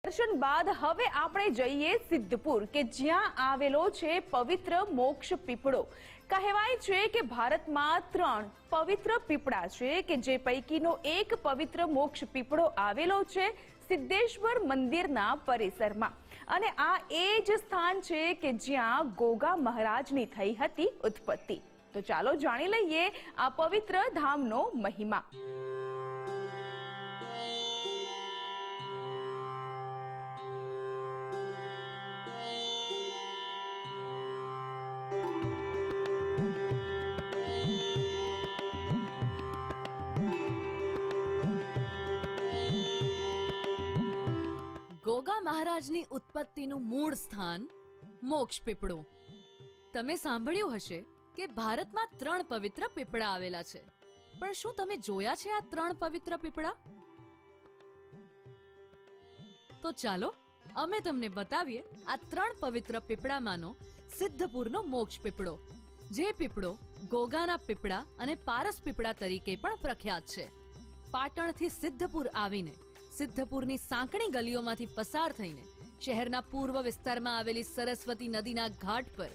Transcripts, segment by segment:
દર્શન બાદ હવે આપણે જઈએ સિદ્ધપુર કે જ્યાં આવેલો છે પવિત્ર મોક્ષ પીપળો। કહેવાય છે કે ભારતમાં 3 પવિત્ર પીપળા છે કે જે પૈકીનો એક પવિત્ર મોક્ષ પીપળો આવેલો છે સિદ્ધેશ્વર મંદિરના પરિસરમાં અને આ એ જ સ્થાન છે કે જ્યાં ગોગા મહારાજની થઈ હતી ઉત્પત્તિ। તો ચાલો જાણી લઈએ આ પવિત્ર ધામનો મહિમા। ગોગા મહારાજની ઉત્પત્તિનું મૂળ સ્થાન મોક્ષ પીપળો। તમે સાંભળ્યું હશે કે ભારતમાં 3 પવિત્ર પીપળા આવેલા છે, પણ શું તમે જોયા છે આ 3 પવિત્ર પીપળા? તો ચાલો અમે તમને બતાવીએ આ 3 પવિત્ર પીપળામાંનો સિદ્ધપુરનો મોક્ષ પીપળો, જે પીપળો ગોગાના પીપળા અને પારસ પીપળા તરીકે પણ પ્રખ્યાત છે। પાટણથી સિદ્ધપુર આવીને સિદ્ધપુરની સાંકડી ગલીઓમાંથી પસાર થઈને શહેરના પૂર્વ વિસ્તારમાં આવેલી સરસ્વતી નદીના ઘાટ પર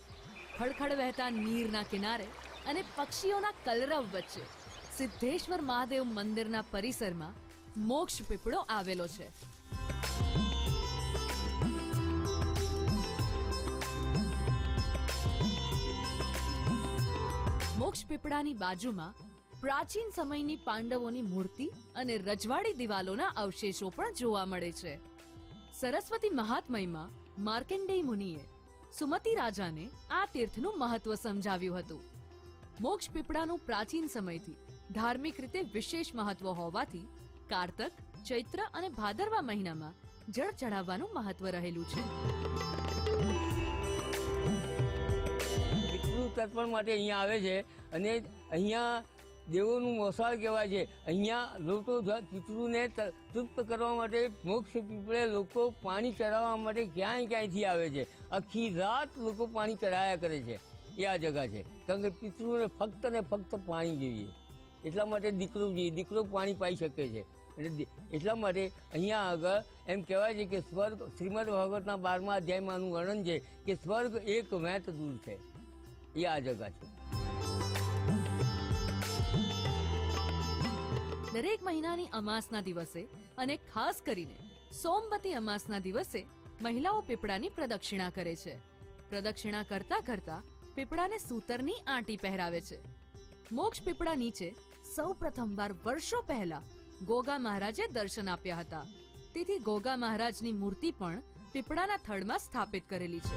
ખડખડ વહેતા નીરના કિનારે અને પક્ષીઓના કલરવ વચ્ચે સિદ્ધેશ્વર મહાદેવ મંદિરના પરિસરમાં મોક્ષ પીપળો આવેલો છે। મોક્ષ પીપળાની બાજુમાં પ્રાચીન સમયની પાંડવોની મૂર્તિ અને રજવાડી દિવાલોના અવશેષો પણ જોવા મળે છે। સરસ્વતી મહાત્મયમાં માર્કંડેય મુનિએ સુમતિ રાજાને આ તીર્થનું મહત્વ સમજાવ્યું હતું। મોક્ષ પીપળાનું પ્રાચીન સમયથી ધાર્મિક રીતે વિશેષ મહત્વ હોવાથી કારતક, ચૈત્ર અને ભાદરવા મહિનામાં જળ ચઢાવવાનું મહત્વ રહેલું છે। પિતૃ તર્પણ માટે અહીંયા આવે છે અને અહીંયા દેવોનું મોસાળ કહેવાય છે। અહીંયા લોકો પિતૃને તૃપ્ત કરવા માટે મોક્ષ પીપળે લોકો પાણી ચડાવવા માટે ક્યાંયથી આવે છે। આખી રાત લોકો પાણી ચડાવ્યા કરે છે। એ આ જગા છે, કારણ કે પિતૃને ફક્ત ને ફક્ત પાણી જોઈએ, એટલા માટે દીકરો જોઈએ, દીકરો પાણી પાઈ શકે છે। એટલે એટલા માટે અહીંયા આગળ એમ કહેવાય છે કે સ્વર્ગ, શ્રીમદ ભાગવતના 12મા અધ્યાયમાંનું વર્ણન છે કે સ્વર્ગ એક વેંત દૂર છે। એ આ જગા છે। દરેક મહિનાની અમાસના દિવસે અને ખાસ કરીને સોમવતી અમાસના દિવસે મહિલાઓ પીપળાની પ્રદક્ષિણા કરે છે। પ્રદક્ષિણા કરતા કરતા પીપળાને સૂતરની આંટી પહેરાવે છે। મોક્ષ પીપળા નીચે સૌ પ્રથમવાર વર્ષો પહેલા ગોગા મહારાજે દર્શન આપ્યા હતા, તેથી ગોગા મહારાજની મૂર્તિ પણ પીપળાના થડમાં સ્થાપિત કરેલી છે।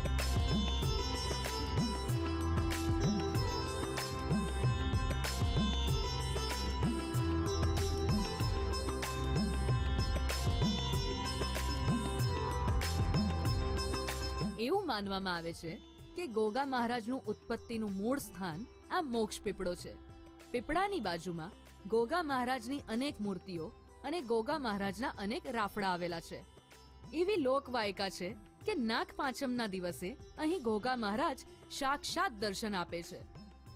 એવું માનવામાં આવે છે કે ગોગા મહારાજનું ઉત્પત્તિનું મૂળ સ્થાન આ મોક્ષ પીપળો છે। પીપળાની બાજુમાં ગોગા મહારાજની અનેક મૂર્તિઓ અને ગોગા મહારાજના અનેક રાફડા આવેલા છે। એવી લોકવાયકા છે કે નાગ પાંચમના દિવસે અહીં ગોગા મહારાજ સાક્ષાત દર્શન આપે છે।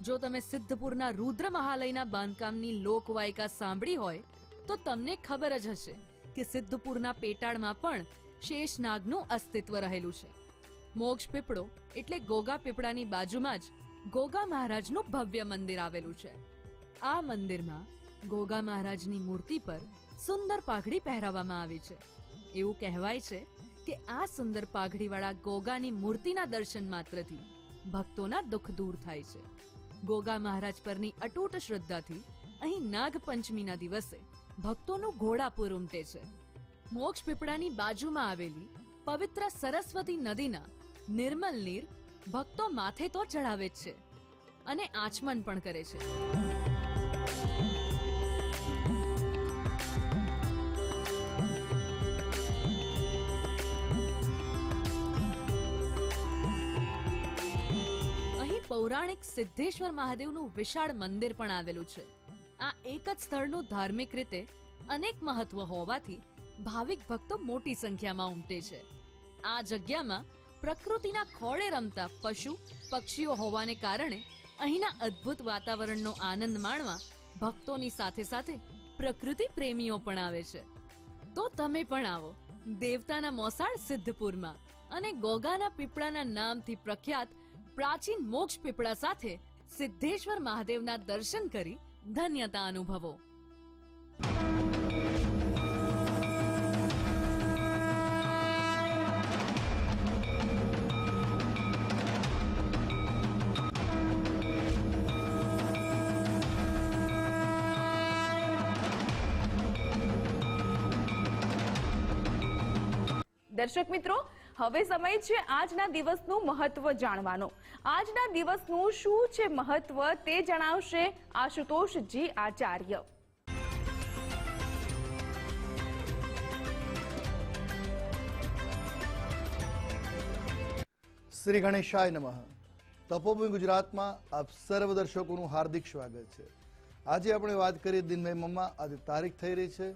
જો તમે સિદ્ધપુરના રુદ્ર મહાલયના બાંધકામની લોકવાયકા સાંભળી હોય તો તમને ખબર જ હશે કે સિદ્ધપુરના પેટાળમાં પણ શેષનાગનું અસ્તિત્વ રહેલું છે। મોક્ષ પીપળો એટલે ગોગા પીપળાની બાજુમાં જ ગોગા મહારાજનું ભવ્ય મંદિર આવેલું છે। આ મંદિરમાં ગોગા મહારાજની મૂર્તિ પર સુંદર પાઘડી પહેરાવવામાં આવી છે। એવું કહેવાય છે કે આ સુંદર પાઘડીવાળા ગોગાની મૂર્તિના દર્શન માત્રથી ભક્તોના દુઃખ દૂર થાય છે। ગોગા મહારાજ પરની અતૂટ શ્રદ્ધાથી અહીં નાગપંચમીના દિવસે ભક્તોનું ઘોડાપુર ઉમટે છે। મોક્ષ પીપળાની બાજુમાં આવેલી પવિત્ર સરસ્વતી નદીના નિર્મલ નીર ભક્તો માથે તો ચડાવે જ છે અને આચમન પણ કરે છે। અહીં પૌરાણિક સિદ્ધેશ્વર મહાદેવનું વિશાળ મંદિર પણ આવેલું છે। આ એક જ સ્થળનું ધાર્મિક રીતે અનેક મહત્વ હોવાથી ભાવિક ભક્તો મોટી સંખ્યામાં ઉમટે છે। આ જગ્યામાં પ્રકૃતિના ખોળે રમતા પશુ પક્ષીઓ હોવાને કારણે અહીંના અદ્ભુત વાતાવરણનો આનંદ માણવા ભક્તોની સાથે સાથે પ્રકૃતિ પ્રેમીઓ પણ આવે છે। તો તમે પણ આવો દેવતાના મોસાળ સિદ્ધપુરમાં અને ગોગાના પીપળાના નામથી પ્રખ્યાત પ્રાચીન મોક્ષ પીપળા સાથે સિદ્ધેશ્વર મહાદેવના દર્શન કરી ધન્યતા અનુભવો. દર્શક મિત્રો, હવે સમય છે આજના દિવસનું મહત્વ જાણવાનો. આજના દિવસનું શું છે મહત્વ તે જણાવશે આશુતોષજી આચાર્ય. શ્રી ગણેશાય નમઃ. તપોભૂમિ ગુજરાતમાં આપ સર્વ દર્શકોનું હાર્દિક સ્વાગત છે. આજે આપણે વાત કરીએ દિનમયમાં. આજે તારીખ થઈ રહી છે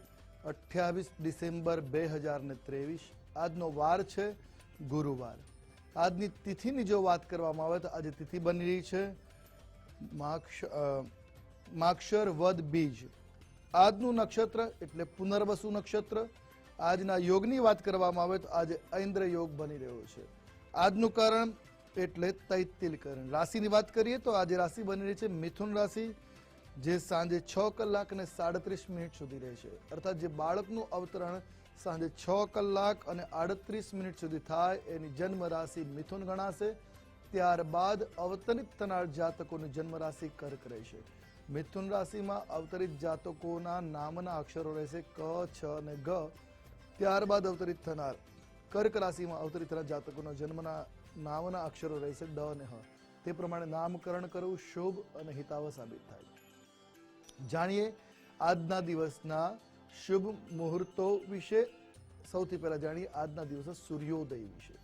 28 ડિસેમ્બર 2023. આજનો વાર છે ગુરુવાર. આજની તિથિની જો વાત કરવામાં આવે તો આજે તિથિ બની રહી છે માક્ષર વદ બીજ. આજનું નક્ષત્ર એટલે પુનર્વસુ નક્ષત્ર. આજના યોગની વાત કરવામાં આવે તો આજે ઐન્દ્ર યોગ બની રહ્યો છે. આજનું કરણ એટલે તૈતિલકરણ. રાશિની વાત કરીએ તો આજે રાશિ બની રહી છે મિથુન રાશિ, જે સાંજે 6 કલાક અને 37 મિનિટ સુધી રહેશે. અર્થાત જે બાળકનું અવતરણ સાંજે 6 કલાક અને 38 મિનિટ સુધી થાય એની જન્મ રાશિ મિથુન ગણાશે. ત્યારબાદ અવતરિત થનાર જાતકોની જન્મ રાશિ કર્ક રહેશે. મિથુન રાશિમાં અવતરિત જાતકોના નામના અક્ષરો રહેશે ક, છ અને ગ. ત્યારબાદ અવતરિત થનાર કર્ક રાશિમાં અવતરિત થનાર જાતકોના જન્મના નામના અક્ષરો રહેશે ડ અને હ. તે પ્રમાણે નામકરણ કરવું શુભ અને હિતાવહ સાબિત થાય. જાણીએ આજના દિવસના શુભ મુહૂર્તો વિશે. સૌથી પહેલા જાણીએ આજના દિવસે સૂર્યોદય વિશે.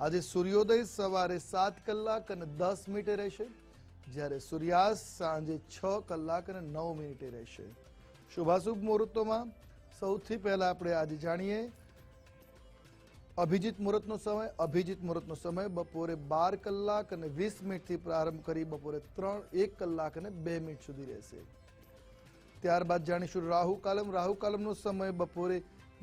આજે સૂર્યોદય સવારે 7 કલાક અને 10 મિનિટે રહેશે, જ્યારે સૂર્યાસ્ત સાંજે 6 કલાક અને 9 મિનિટે રહેશે. શુભાશુભ મુહૂર્તોમાં સૌથી પહેલા આપણે આજે જાણીએ અભિજીત મુહૂર્તનો સમય. અભિજીત મુહૂર્તનો સમય બપોરે 12 કલાક અને 20 મિનિટથી પ્રારંભ કરી બપોરે 1 કલાક અને 2 મિનિટ સુધી રહેશે. ત્યારબાદ જાણીશું રાહુ કાલમ. રાહુ કાલમનો સમય બપોરે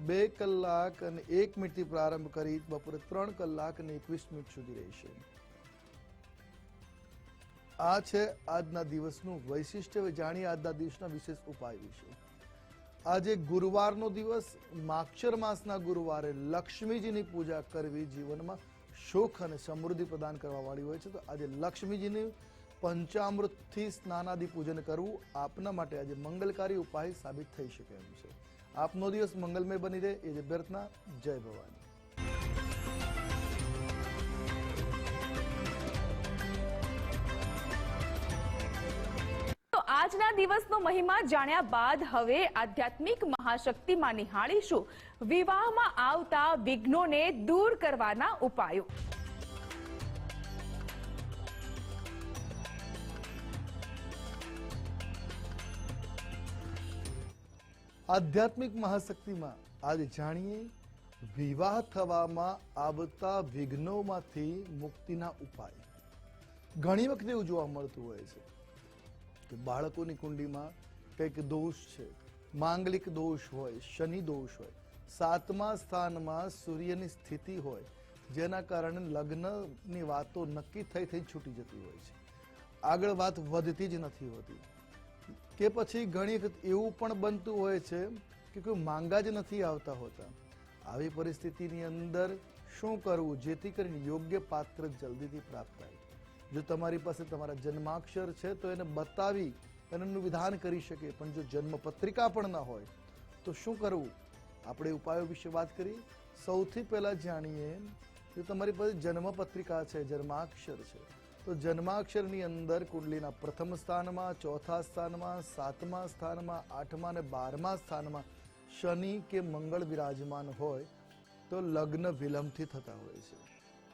2 કલાક અને 1 મિનિટથી પ્રારંભ કરી બપોરે 3 કલાક અને 21 મિનિટ સુધી રહેશે. આ છે આજના દિવસનું વૈશિષ્ટ્ય. હવે જાણીએ આજના દિવસના વિશેષ ઉપાય વિશે. આજે ગુરુવારનો દિવસ. માક્ષર માસના ગુરુવારે લક્ષ્મીજીની પૂજા કરવી જીવનમાં સુખ અને સમૃદ્ધિ પ્રદાન કરવા વાળી હોય છે. તો આજે લક્ષ્મીજીની પંચામૃતથી સ્નાનાદિ પૂજન કરવું આપના માટે આજે મંગલકારી ઉપાય સાબિત થઈ શકે એમ છે. આપનો દિવસ મંગલમય બની રહે એ જ અભ્યર્થના. જય ભવાની. તો આજના દિવસનો મહિમા જાણ્યા બાદ હવે આધ્યાત્મિક મહાશક્તિમાં નિહાળીશું વિવાહમાં આવતા વિઘ્નોને દૂર કરવાના ઉપાયો. આધ્યાત્મિક મહાશક્તિમાં આજે જાણીએ વિવાહ થવામાં આવતા વિઘ્નોમાંથી મુક્તિના ઉપાય. ઘણી વખતે એવું જોવા મળતું હોય છે કે બાળકોની કુંડીમાં કંઈક દોષ છે, માંગલિક દોષ હોય, શનિ દોષ હોય, 7મા સ્થાનમાં સૂર્યની સ્થિતિ હોય, જેના કારણે લગ્નની વાતો નક્કી થઈ છૂટી જતી હોય છે. આગળ વાત વધતી જ નથી હોતી. કે પછી ઘણી વખત એવું પણ બનતું હોય છે કે કોઈ માંગા જ નથી આવતા હોતા. આવી પરિસ્થિતિની અંદર શું કરવું જેથી કરીને યોગ્ય પાત્ર જલ્દીથી પ્રાપ્ત થાય? જો તમારી પાસે તમારા જન્માક્ષર છે તો એને બતાવી એનું વિધાન કરી શકે, પણ જો જન્મ પત્રિકા પણ ના હોય તો શું કરવું? આપણે ઉપાયો વિશે વાત કરીએ. સૌથી પહેલા જાણીએ જો તમારી પાસે જન્મ પત્રિકા છે, જન્માક્ષર છે, તો જન્માક્ષરની અંદર કુંડલીના પ્રથમ સ્થાનમાં, ચોથા સ્થાનમાં, 7મા સ્થાનમાં, 8મા અને 12મા સ્થાનમાં શનિ કે મંગળ વિરાજમાન હોય તો લગ્ન વિલંબથી થતા હોય છે.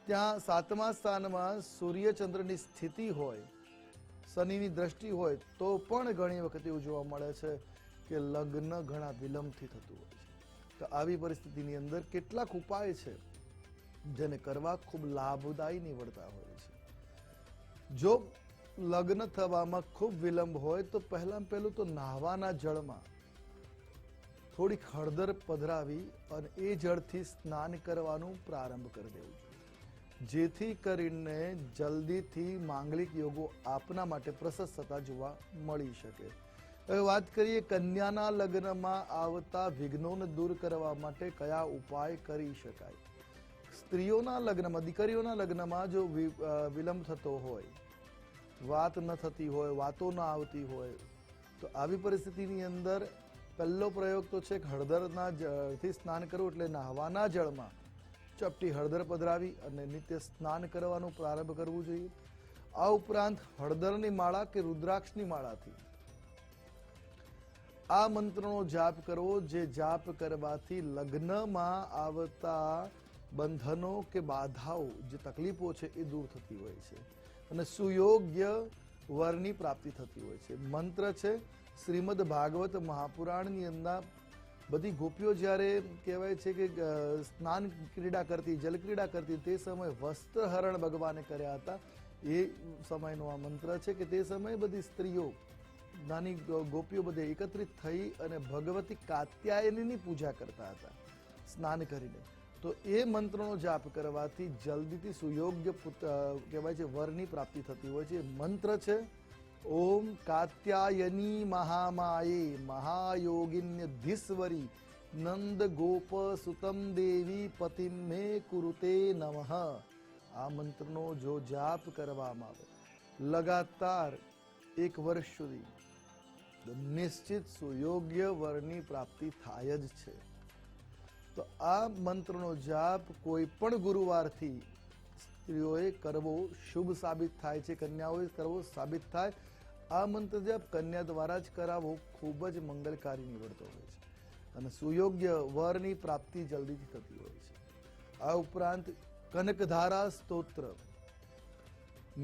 ત્યાં 7મા સ્થાનમાં સૂર્યચંદ્રની સ્થિતિ હોય, શનિની દ્રષ્ટિ હોય તો પણ ઘણી વખત એવું જોવા મળે છે કે લગ્ન ઘણા વિલંબથી થતું હોય છે. તો આવી પરિસ્થિતિની અંદર કેટલાક ઉપાય છે જેને કરવા ખૂબ લાભદાયી નીવડતા હોય છે. જો લગ્ન થવામાં ખૂબ વિલંબ હોય તો પહેલું તો નહાવાના જળમાં થોડીક હળદર પધરાવી અને એ જળથી સ્નાન કરવાનું પ્રારંભ કરી દેવું જોઈએ, જેથી કરીને જલ્દીથી માંગલિક યોગો આપના માટે પ્રશસ્ત થતા જોવા મળી શકે. હવે વાત કરીએ કન્યાના લગ્નમાં આવતા વિઘ્નોને દૂર કરવા માટે કયા ઉપાય કરી શકાય. સ્ત્રીઓના લગ્નમાં, દીકરીઓના લગ્નમાં જો વિલંબ થતો હોય, વાત ન થતી હોય, વાતો ન આવતી હોય, તો આવી પરિસ્થિતિની અંદર પહેલો પ્રયોગ તો છે હળદરના જળથી સ્નાન કરવું, એટલે નહાવાના જળમાં ચપટી હળદર પધરાવી અને નિત્ય સ્નાન કરવાનું પ્રારંભ કરવું જોઈએ. આ ઉપરાંત હળદરની માળા કે રુદ્રાક્ષની માળાથી આ મંત્રનો જાપ કરવો, જે જાપ કરવાથી લગ્નમાં આવતા બંધનો કે બાધાઓ, જે તકલીફો છે એ દૂર થતી હોય છે અને સુયોગ્ય વરની પ્રાપ્તિ થતી હોય છે. મંત્ર છે શ્રીમદ ભાગવત મહાપુરાણની અંદર બધી ગોપીઓ જ્યારે કહેવાય છે કે સ્નાન ક્રીડા કરતી, જલક્રીડા કરતી, તે સમયે વસ્ત્રહરણ ભગવાને કર્યા હતા. એ સમયનો આ મંત્ર છે કે તે સમયે બધી સ્ત્રીઓ, નાની ગોપીઓ બધે એકત્રિત થઈ અને ભગવતી કાત્યાયનીની પૂજા કરતા હતા સ્નાન કરીને. તો એ મંત્રનો જાપ કરવાથી જલ્દીથી સુયોગ્ય કહેવાય છે વરની પ્રાપ્તિ થતી હોય છે. મંત્ર છે ઓમ કાત્યાયની મહામાયે મહાયોગિન્ય ધીશ્વરી નંદ ગોપ સુતમ દેવી પતિમ મે કુરુતે નમઃ. આ મંત્રનો જો જાપ કરવામાં આવે લગાતાર 1 વર્ષ સુધી, નિશ્ચિત સુયોગ્ય વરની પ્રાપ્તિ થાય જ છે. તો આ મંત્રનો જાપ કોઈ પણ ગુરુવારથી સ્ત્રીઓએ કરવો શુભ સાબિત થાય છે, કન્યાઓએ કરવો સાબિત થાય. આ મંત્ર જાપ કન્યા દ્વારા જ કરાવવો ખૂબ જ મંગલકારી નીવડતો હોય છે અને સુયોગ્ય વરની પ્રાપ્તિ જલ્દીથી થતી હોય છે. આ ઉપરાંત કનકધારા સ્તોત્ર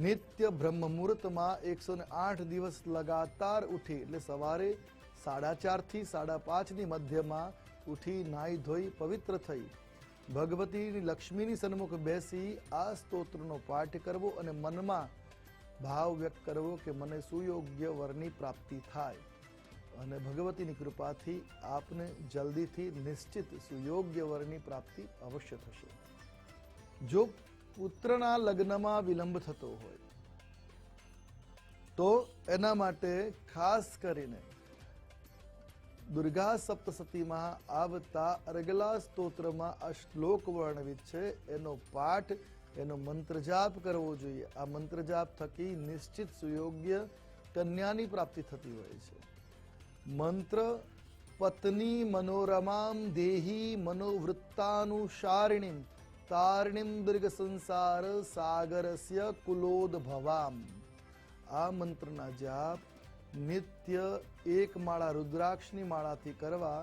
નિત્ય બ્રહ્મ મુહૂર્તમાં 108 દિવસ લગાતાર ઉઠી, એટલે સવારે 4:30 થી 5:30 ની મધ્યમાં ઉઠી, નાહી ધોઈ પવિત્ર થઈ ભગવતીની લક્ષ્મીની સન્મુખ બેસી આ સ્તોત્રનો પાઠ કરવો અને મનમાં ભાવ વ્યક્ત કરવો કે મને સુયોગ્ય વરની પ્રાપ્તિ થાય અને ભગવતીની કૃપાથી આપને જલ્દીથી નિશ્ચિત સુયોગ્ય વરની પ્રાપ્તિ અવશ્ય થશે. જો પુત્રના લગ્નમાં વિલંબ થતો હોય તો એના માટે ખાસ કરીને દુર્ગા સપ્તસતીમાં આવતા અર્ગલા સ્તોત્રમાં આ શ્લોક વર્ણવિત છે, એનો પાઠ, એનો મંત્ર જાપ કરવો જોઈએ. આ મંત્ર જાપ થકી નિશ્ચિત સુયોગ્ય કન્યાની પ્રાપ્તિ થતી હોય છે. મંત્ર પત્ની મનોરમામ દેહી મનોવૃત્તાનુસારિણીમ તારિણીમ દીર્ઘ સંસાર સાગરસ્ય કુલોદભવામ. આ મંત્રના જાપ નિત્ય 1 માળા રુદ્રાક્ષની માળાથી કરવા,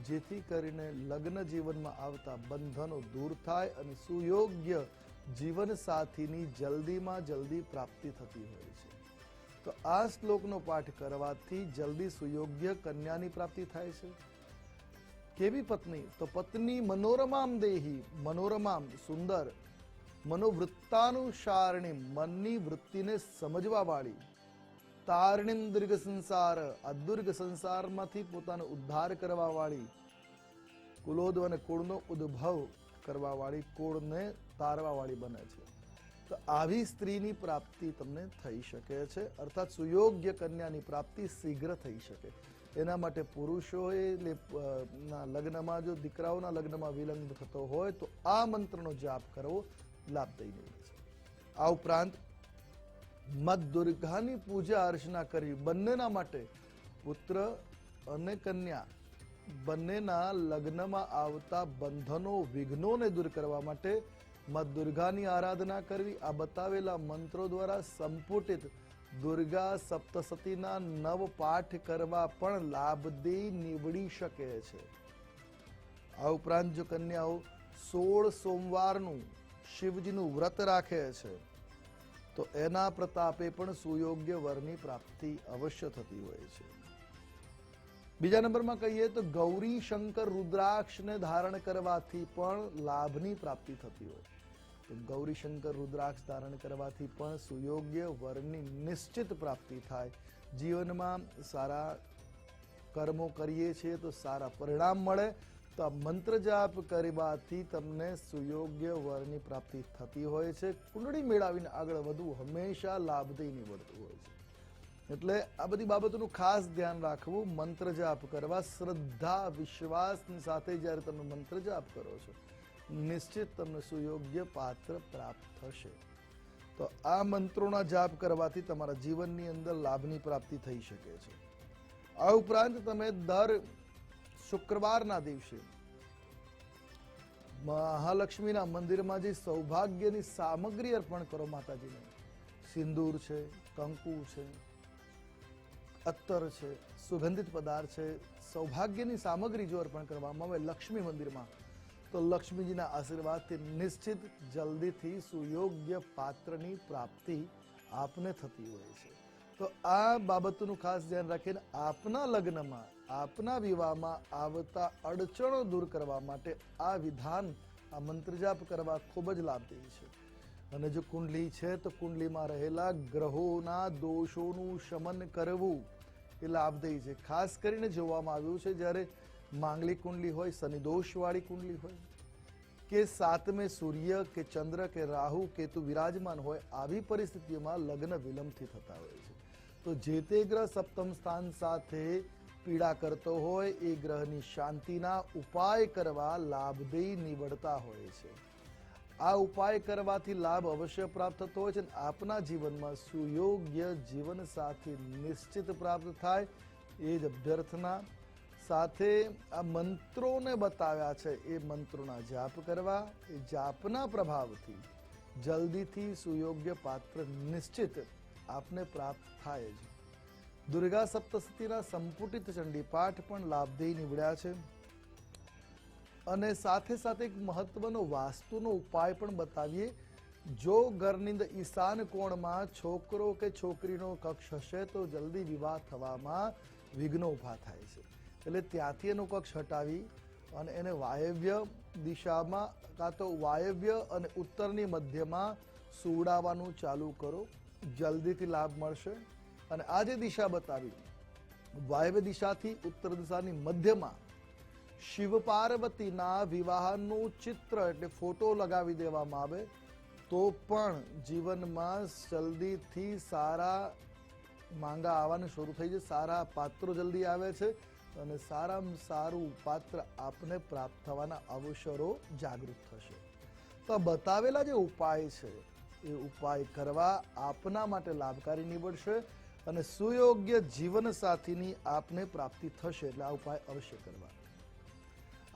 જેથી કરીને લગ્ન જીવનમાં આવતા બંધનો દૂર થાય અને સુયોગ્ય જીવન સાથીની જલ્દીમાં જલ્દી પ્રાપ્તિ થતી હોય છે. તો આ શ્લોકનો પાઠ કરવાથી જલ્દી સુયોગ્ય કન્યાની પ્રાપ્તિ થાય છે. કેવી પત્ની? તો પત્ની મનોરમામ દેહી, મનોરમામ સુંદર, મનોવૃત્તાનુસારિણી મનની વૃત્તિને સમજવા વાળી, તારિણીમ દીર્ઘ સંસાર આ દીર્ઘ સંસારમાંથી પોતાનો ઉદ્ધાર કરવા વાળી, કુલોદ અને કુળનો ઉદ્ભવ કરવા વાળી, કુળને તારવા વાળી બને છે. તો આવી સ્ત્રીની પ્રાપ્તિ તમને થઈ શકે છે, અર્થાત સુયોગ્ય કન્યાની પ્રાપ્તિ શીઘ્ર થઈ શકે. એના માટે પુરુષોએ લગ્નમાં, જો દીકરાઓના લગ્નમાં વિલંબ થતો હોય તો આ મંત્રનો જાપ કરવો લાભદાયી નીવડે છે. આ ઉપરાંત મા દુર્ગાની પૂજા અર્ચના કરવી બંનેના માટે, પુત્ર અને કન્યા બંનેના લગ્નમાં આવતા બંધનો, વિઘ્નોને દૂર કરવા માટે મા દુર્ગાની આરાધના કરવી. આ બતાવેલા મંત્રો દ્વારા સંપુટિત દુર્ગા સપ્તસતીના 9 પાઠ કરવા પણ લાભદેય નીવડી શકે છે. આ ઉપરાંત જો કન્યાઓ 16 સોમવારનું શિવજીનું વ્રત રાખે છે તો એના પ્રતાપે પણ સુયોગ્ય વરની પ્રાપ્તિ અવશ્ય થતી હોય છે. બીજા નંબરમાં કહીએ તો ગૌરી શંકર રુદ્રાક્ષને ધારણ કરવાથી પણ લાભની પ્રાપ્તિ થતી હોય. તો ગૌરી શંકર રુદ્રાક્ષ ધારણ કરવાથી પણ સુયોગ્ય વરની નિશ્ચિત પ્રાપ્તિ થાય. જીવનમાં સારા કર્મો કરીએ છીએ તો સારા પરિણામ મળે. તો આ મંત્ર જાપ કરવાથી તમને સુયોગ્ય વરની પ્રાપ્તિ થતી હોય છે. કુંડળી મેળવીને આગળ વધવું હંમેશા લાભદાયી નીવડતું હોય છે. એટલે આ બધી બાબતોનું ખાસ ધ્યાન રાખવું. મંત્ર જાપ કરવા શ્રદ્ધા વિશ્વાસની સાથે જ્યારે તમે મંત્ર જાપ કરો છો, નિશ્ચિત તમને સુયોગ્ય પાત્ર પ્રાપ્ત થશે. તો આ મંત્રોના જાપ કરવાથી તમારા જીવનની અંદર લાભની પ્રાપ્તિ થઈ શકે છે. આ ઉપરાંત તમે દર શુક્રવારના દિવસે મહાલક્ષ્મીના મંદિરમાં જે સૌભાગ્યની સામગ્રી અર્પણ કરો માતાજીને, સિંદૂર છે, કંકુ છે, અત્તર છે, સુગંધિત પદાર્થ છે, સૌભાગ્યની સામગ્રી જો અર્પણ કરવામાં આવે લક્ષ્મી મંદિરમાં, તો લક્ષ્મીજીના આશીર્વાદથી નિશ્ચિત જલ્દીથી સુયોગ્ય પાત્રની પ્રાપ્તિ આપને થતી હોય છે. તો આ બાબતોનું ખાસ ધ્યાન રાખીને આપના લગ્નમાં, આપના વિવાહમાં આવતા અડચણો દૂર કરવા માટે આ વિધાન, આ મંત્ર જાપ કરવા ખૂબ જ લાભદાયી છે. અને જો કુંડલી છે તો કુંડલીમાં રહેલા ગ્રહોના દોષોનું શમન કરવું એ લાભદાયી છે. ખાસ કરીને જોવામાં આવ્યું છે જ્યારે માંગલિક કુંડલી હોય, શનિ દોષવાળી કુંડલી હોય, કે સાતમે સૂર્ય કે ચંદ્ર કે રાહુ કેતુ વિરાજમાન હોય, આવી પરિસ્થિતિઓમાં લગ્ન વિલંબથી થતા હોય છે. તો જે તે ગ્રહ સપ્તમ સ્થાન સાથે પીડા કરતો હોય એ ગ્રહની શાંતિના ઉપાય કરવા લાભદાયી નીવડતા હોય છે. આ ઉપાય કરવાથી લાભ અવશ્ય પ્રાપ્ત થતો હોય છે. આપના જીવનમાં સુયોગ્ય જીવનસાથી નિશ્ચિત પ્રાપ્ત થાય એ જ અભ્યર્થના સાથે આ મંત્રોને બતાવ્યા છે. એ મંત્રોના જાપ કરવા, એ જાપના પ્રભાવથી જલ્દીથી સુયોગ્ય પાત્ર નિશ્ચિત આપને પ્રાપ્ત થાય છે. દુર્ગા સપ્તશતીના સંપુટિત ચંડી પાઠ પણ લાભદાયી નીવડ્યા છે. અને સાથે સાથે એક મહત્વનો વાસ્તુનો ઉપાય પણ બતાવીએ. જો ઘરની અંદર ઈશાન કોણમાં છોકરો કે છોકરીનો કક્ષ હશે તો જલ્દી વિવાહ થવામાં વિઘ્નો ઊભા થાય છે. એટલે ત્યાંથી એનો કક્ષ હટાવી અને એને વાયવ્ય દિશામાં કાં તો વાયવ્ય અને ઉત્તરની મધ્યમાં સુવડાવવાનું ચાલુ કરો, જલ્દીથી લાભ મળશે. અને આ જે દિશા બતાવી, વાયવ્ય દિશાથી ઉત્તર દિશાની મધ્યમાં શિવ પાર્વતીના વિવાહનું ચિત્ર એટલે ફોટો લગાવી દેવામાં આવે તો પણ જીવનમાં જલ્દીથી સારા માંગા આવવાનું શરૂ થઈ જાય, સારા પાત્રો જલ્દી આવે છે અને સારામાં સારું પાત્ર આપને પ્રાપ્ત થવાના અવસરો જાગૃત થશે. તો બતાવેલા જે ઉપાય છે એ ઉપાય કરવા આપના માટે લાભકારી નીવડશે અને સુયોગ્ય જીવન સાથીની આપને પ્રાપ્તિ થશે. એટલે આ ઉપાય અવશ્ય કરવા.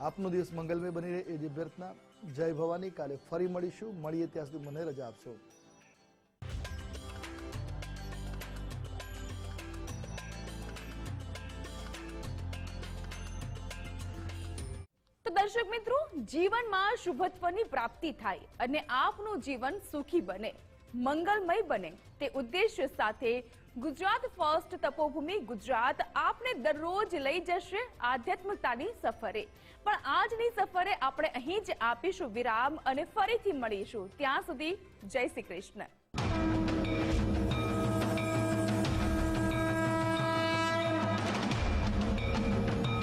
આપનો દિવસ મંગલમય બની રહે એ જ અભ્યર્થના. જય ભવાની. કાલે ફરી મળીશું. મળીએ ત્યાં સુધી મને રજા આપશો. તો દર્શક મિત્રો, જીવનમાં શુભત્વની પ્રાપ્તિ થાય અને આપનું જીવન સુખી બને, મંગલમય બને તે ઉદ્દેશ્ય સાથે ગુજરાત ફર્સ્ટ તપોભૂમિ ગુજરાત આપને દરરોજ લઈ જશે આધ્યાત્મિકતાની સફરે. પણ આજની સફરે આપણે અહીં જ આપીશું વિરામ અને ફરીથી મળીશું. ત્યાં સુધી જય શ્રી કૃષ્ણ.